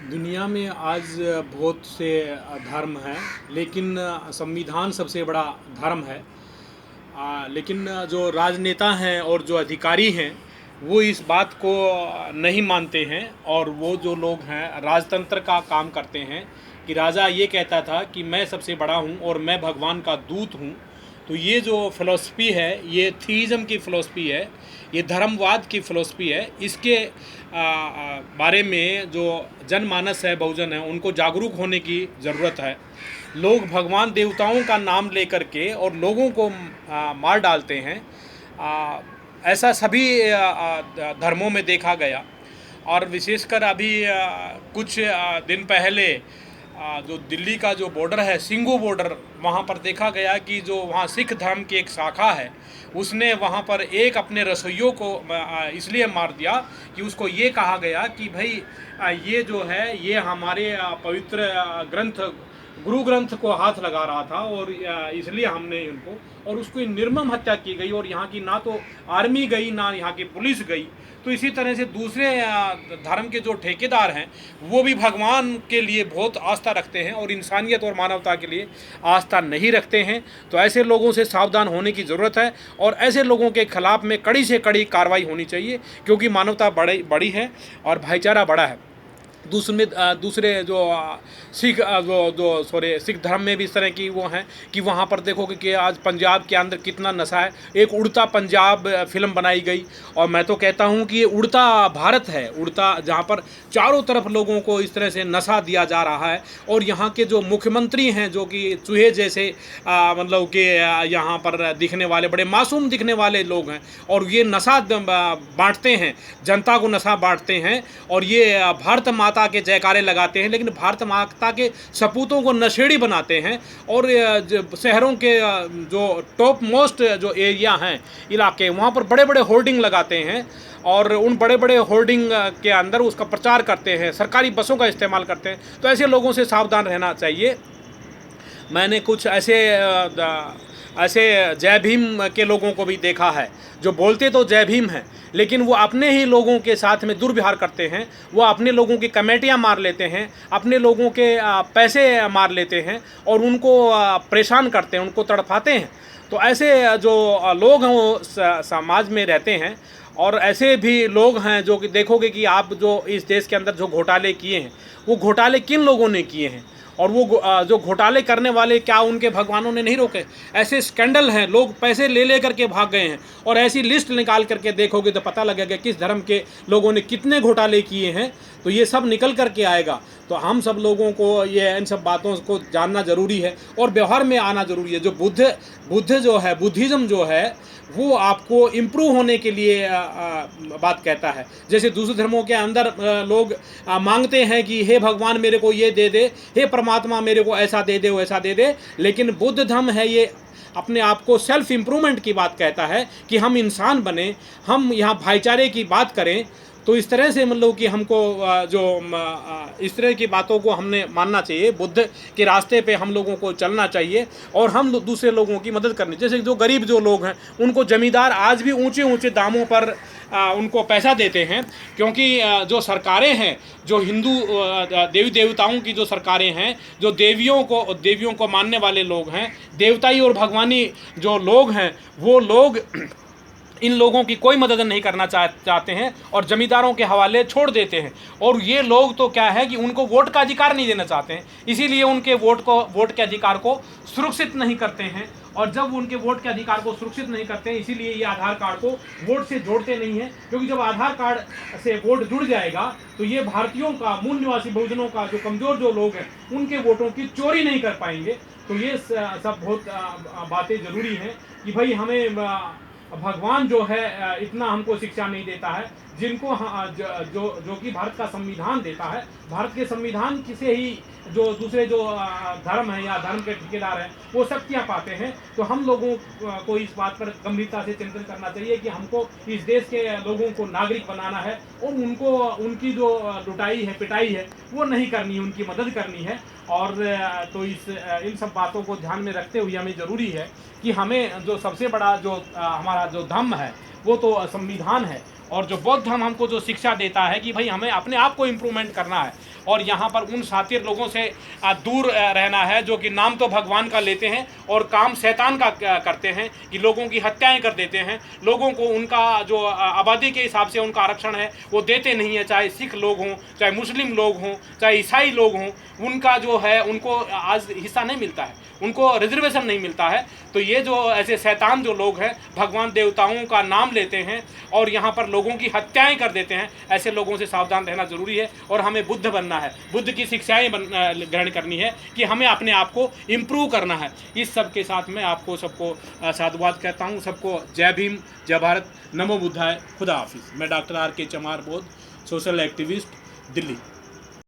दुनिया में आज बहुत से धर्म हैं, लेकिन संविधान सबसे बड़ा धर्म है। लेकिन जो राजनेता हैं और जो अधिकारी हैं वो इस बात को नहीं मानते हैं, और वो जो लोग हैं राजतंत्र का काम करते हैं कि राजा ये कहता था कि मैं सबसे बड़ा हूँ और मैं भगवान का दूत हूँ। तो ये जो फ़िलॉसफ़ी है, ये थीइज़म की फ़िलॉसफ़ी है, ये धर्मवाद की फ़िलॉसफ़ी है। इसके बारे में जो जनमानस है, बहुजन है, उनको जागरूक होने की ज़रूरत है। लोग भगवान देवताओं का नाम लेकर के और लोगों को मार डालते हैं। ऐसा सभी धर्मों में देखा गया, और विशेषकर अभी कुछ दिन पहले जो दिल्ली का जो बॉर्डर है, सिंघू बॉर्डर, वहाँ पर देखा गया कि जो वहाँ सिख धर्म की एक शाखा है, उसने वहाँ पर एक अपने रसोइयों को इसलिए मार दिया कि उसको ये कहा गया कि भाई ये जो है ये हमारे पवित्र ग्रंथ गुरु ग्रंथ को हाथ लगा रहा था, और इसलिए हमने उनको, और उसकी निर्मम हत्या की गई। और यहाँ की ना तो आर्मी गई ना यहाँ की पुलिस गई। तो इसी तरह से दूसरे धर्म के जो ठेकेदार हैं वो भी भगवान के लिए बहुत आस्था रखते हैं और इंसानियत और मानवता के लिए आस्था नहीं रखते हैं। तो ऐसे लोगों से सावधान होने की ज़रूरत है, और ऐसे लोगों के खिलाफ में कड़ी से कड़ी कार्रवाई होनी चाहिए, क्योंकि मानवता बड़ी है और भाईचारा बड़ा है। दूसरे जो सिख जो सिख धर्म में भी इस तरह की वो हैं कि वहाँ पर देखोगे कि आज पंजाब के अंदर कितना नशा है। एक उड़ता पंजाब फिल्म बनाई गई, और मैं तो कहता हूँ कि ये उड़ता भारत है, उड़ता जहाँ पर चारों तरफ लोगों को इस तरह से नशा दिया जा रहा है। और यहाँ के जो मुख्यमंत्री हैं, जो कि चूहे जैसे मतलब कि यहाँ पर दिखने वाले, बड़े मासूम दिखने वाले लोग हैं, और ये नशा बांटते हैं, जनता को नशा बांटते हैं, और ये भारत माता के जयकारे लगाते हैं, लेकिन भारत माता के सपूतों को नशेड़ी बनाते हैं। और शहरों के जो टॉप मोस्ट जो एरिया हैं, इलाके, वहाँ पर बड़े बड़े होर्डिंग लगाते हैं, और उन बड़े बड़े होर्डिंग के अंदर उसका प्रचार करते हैं, सरकारी बसों का इस्तेमाल करते हैं। तो ऐसे लोगों से सावधान रहना चाहिए। मैंने कुछ ऐसे जय भीम के लोगों को भी देखा है, जो बोलते तो जय भीम हैं, लेकिन वो अपने ही लोगों के साथ में दुर्व्यवहार करते हैं। वो अपने लोगों की कमेटियां मार लेते हैं, अपने लोगों के पैसे मार लेते हैं, और उनको परेशान करते हैं, उनको तड़पाते हैं। तो ऐसे जो लोग हैं वो समाज में रहते हैं। और ऐसे भी लोग हैं जो कि देखोगे कि आप जो इस देश के अंदर जो घोटाले किए हैं, वो घोटाले किन लोगों ने किए हैं, और वो जो घोटाले करने वाले क्या उनके भगवानों ने नहीं रोके? ऐसे स्कैंडल हैं, लोग पैसे ले ले करके भाग गए हैं, और ऐसी लिस्ट निकाल करके देखोगे तो पता लगेगा किस धर्म के लोगों ने कितने घोटाले किए हैं। तो ये सब निकल करके आएगा। तो हम सब लोगों को ये इन सब बातों को जानना ज़रूरी है और व्यवहार में आना ज़रूरी है। जो बुद्ध जो है, बुद्धिज़्म जो है, वो आपको इम्प्रूव होने के लिए बात कहता है। जैसे दूसरे धर्मों के अंदर लोग मांगते हैं कि हे भगवान मेरे को ये दे दे, हे परमात्मा मेरे को ऐसा दे दे, वैसा दे दे। लेकिन बुद्ध धर्म है ये अपने आप को सेल्फ इम्प्रूवमेंट की बात कहता है कि हम इंसान बने, हम यहाँ भाईचारे की बात करें। तो इस तरह से मतलब कि हमको इस तरह की बातों को हमने मानना चाहिए। बुद्ध के रास्ते पे हम लोगों को चलना चाहिए, और हम दूसरे लोगों की मदद करनी। जैसे जो गरीब जो लोग हैं, उनको जमींदार आज भी ऊंचे ऊंचे दामों पर उनको पैसा देते हैं, क्योंकि जो सरकारें हैं, जो हिंदू देवी देवताओं की जो सरकारें हैं, जो देवियों को मानने वाले लोग हैं, देवताई और भगवानी जो लोग हैं, वो लोग इन लोगों की कोई मदद नहीं करना चाहते हैं, और जमींदारों के हवाले छोड़ देते हैं। और ये लोग तो क्या है कि उनको वोट का अधिकार नहीं देना चाहते हैं, इसीलिए उनके वोट के अधिकार को सुरक्षित नहीं करते हैं। और जब उनके वोट के अधिकार को सुरक्षित नहीं करते हैं, इसीलिए ये आधार कार्ड को वोट से जोड़ते नहीं हैं, क्योंकि जब आधार कार्ड से वोट जुड़ जाएगा तो ये भारतीयों का, मूल निवासी बहुजनों का, जो कमज़ोर जो लोग हैं, उनके वोटों की चोरी नहीं कर पाएंगे। तो ये सब बहुत बातें ज़रूरी हैं कि भाई हमें भगवान जो है इतना हमको शिक्षा नहीं देता है, जिनको जो कि भारत का संविधान देता है। भारत के संविधान से ही जो दूसरे जो धर्म है या धर्म के ठेकेदार हैं, वो शक्तियाँ पाते हैं। तो हम लोगों को इस बात पर गंभीरता से चिंतन करना चाहिए कि हमको इस देश के लोगों को नागरिक बनाना है, और उनको उनकी जो लुटाई है, पिटाई है, वो नहीं करनी है, उनकी मदद करनी है। और तो इन सब बातों को ध्यान में रखते हुए हमें ज़रूरी है कि हमें जो सबसे बड़ा जो हमारा जो धर्म है, वो तो संविधान है। और जो बौद्ध धर्म हमको जो शिक्षा देता है कि भाई हमें अपने आप को इम्प्रूवमेंट करना है, और यहाँ पर उन शातिर लोगों से दूर रहना है जो कि नाम तो भगवान का लेते हैं और काम शैतान का करते हैं, कि लोगों की हत्याएं कर देते हैं, लोगों को उनका जो आबादी के हिसाब से उनका आरक्षण है वो देते नहीं है, चाहे सिख लोग हों, चाहे मुस्लिम लोग हों, चाहे ईसाई लोग हों, उनका जो है उनको आज हिस्सा नहीं मिलता है, उनको रिजर्वेशन नहीं मिलता है। तो ये जो ऐसे शैतान जो लोग हैं भगवान देवताओं का नाम लेते हैं और यहाँ पर लोगों की हत्याएं कर देते हैं, ऐसे लोगों से सावधान रहना जरूरी है। और हमें बुद्ध बनना है, बुद्ध की शिक्षाएं ग्रहण करनी है कि हमें अपने आप को इम्प्रूव करना है। इस सब के साथ मैं आपको सबको साधुवाद कहता हूँ। सबको जय भीम, जय भारत, नमो बुद्धाय, खुदा हाफिज़। मैं डॉक्टर आर के चमार बोध, सोशल एक्टिविस्ट, दिल्ली।